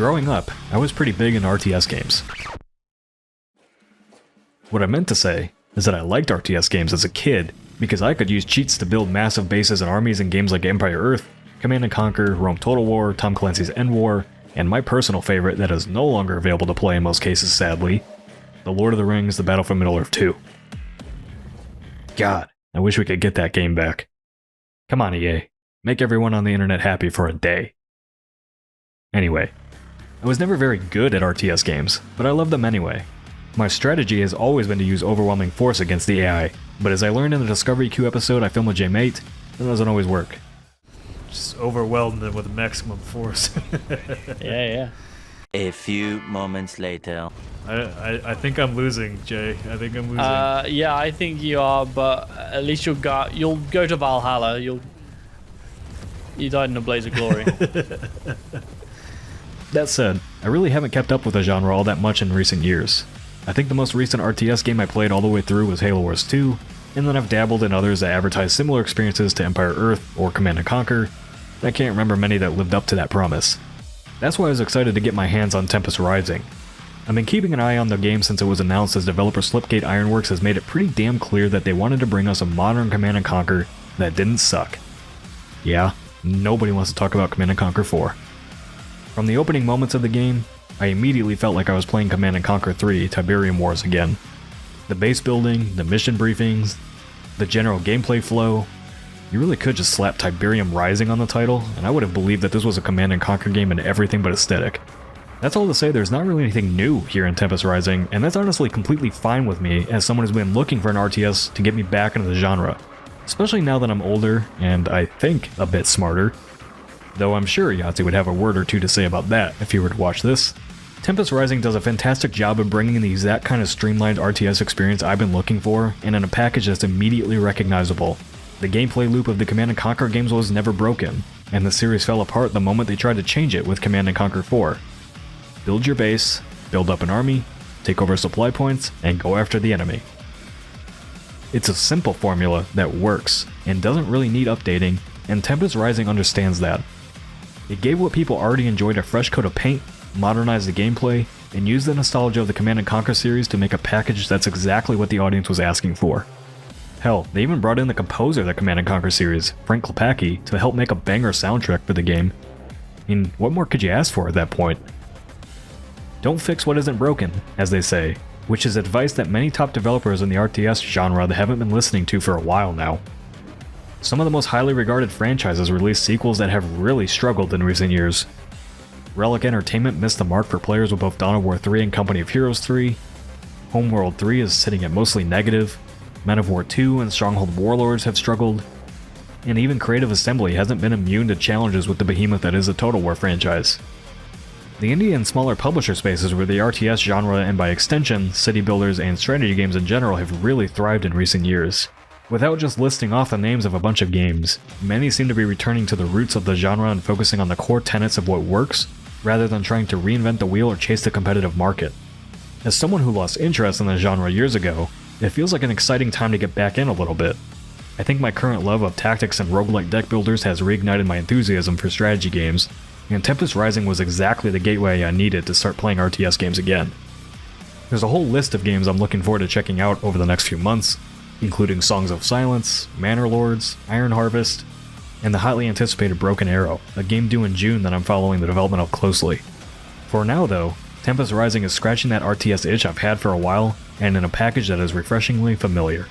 Growing up, I was pretty big in RTS games. What I meant to say is that I liked RTS games as a kid because I could use cheats to build massive bases and armies in games like Empire Earth, Command & Conquer, Rome Total War, Tom Clancy's End War, and my personal favorite that is no longer available to play in most cases sadly, The Lord of the Rings, The Battle for Middle-earth 2. God, I wish we could get that game back. Come on EA, make everyone on the internet happy for a day. Anyway, I was never very good at RTS games, but I love them anyway. My strategy has always been to use overwhelming force against the AI, but as I learned in the Discovery Queue episode I filmed with J-Mate, it doesn't always work. Just overwhelm them with maximum force. Yeah. A few moments later. I think I'm losing, Jay. I think I'm losing. Yeah, I think you are, but at least you'll go to Valhalla. You died in a blaze of glory. That said, I really haven't kept up with the genre all that much in recent years. I think the most recent RTS game I played all the way through was Halo Wars 2, and then I've dabbled in others that advertise similar experiences to Empire Earth or Command & Conquer, and I can't remember many that lived up to that promise. That's why I was excited to get my hands on Tempest Rising. I've been keeping an eye on the game since it was announced, as developer Slipgate Ironworks has made it pretty damn clear that they wanted to bring us a modern Command & Conquer that didn't suck. Yeah, nobody wants to talk about Command & Conquer 4. From the opening moments of the game, I immediately felt like I was playing Command & Conquer 3 Tiberium Wars again. The base building, the mission briefings, the general gameplay flow. You really could just slap Tiberium Rising on the title, and I would have believed that this was a Command & Conquer game in everything but aesthetic. That's all to say there's not really anything new here in Tempest Rising, and that's honestly completely fine with me as someone who's been looking for an RTS to get me back into the genre. Especially now that I'm older, and I think a bit smarter. Though I'm sure Yahtzee would have a word or two to say about that if he were to watch this. Tempest Rising does a fantastic job of bringing the exact kind of streamlined RTS experience I've been looking for, and in a package that's immediately recognizable. The gameplay loop of the Command & Conquer games was never broken, and the series fell apart the moment they tried to change it with Command & Conquer 4. Build your base, build up an army, take over supply points, and go after the enemy. It's a simple formula that works, and doesn't really need updating, and Tempest Rising understands that. It gave what people already enjoyed a fresh coat of paint, modernized the gameplay, and used the nostalgia of the Command & Conquer series to make a package that's exactly what the audience was asking for. Hell, they even brought in the composer of the Command & Conquer series, Frank Klepacki, to help make a banger soundtrack for the game. I mean, what more could you ask for at that point? Don't fix what isn't broken, as they say, which is advice that many top developers in the RTS genre that haven't been listening to for a while now. Some of the most highly regarded franchises released sequels that have really struggled in recent years. Relic Entertainment missed the mark for players with both Dawn of War 3 and Company of Heroes 3. Homeworld 3 is sitting at mostly negative. Men of War 2 and Stronghold Warlords have struggled. And even Creative Assembly hasn't been immune to challenges with the behemoth that is the Total War franchise. The indie and smaller publisher spaces where the RTS genre, and by extension, city builders and strategy games in general, have really thrived in recent years. Without just listing off the names of a bunch of games, many seem to be returning to the roots of the genre and focusing on the core tenets of what works, rather than trying to reinvent the wheel or chase the competitive market. As someone who lost interest in the genre years ago, it feels like an exciting time to get back in a little bit. I think my current love of tactics and roguelike deck builders has reignited my enthusiasm for strategy games, and Tempest Rising was exactly the gateway I needed to start playing RTS games again. There's a whole list of games I'm looking forward to checking out over the next few months, including Songs of Silence, Manor Lords, Iron Harvest, and the highly anticipated Broken Arrow, a game due in June that I'm following the development of closely. For now though, Tempest Rising is scratching that RTS itch I've had for a while, and in a package that is refreshingly familiar.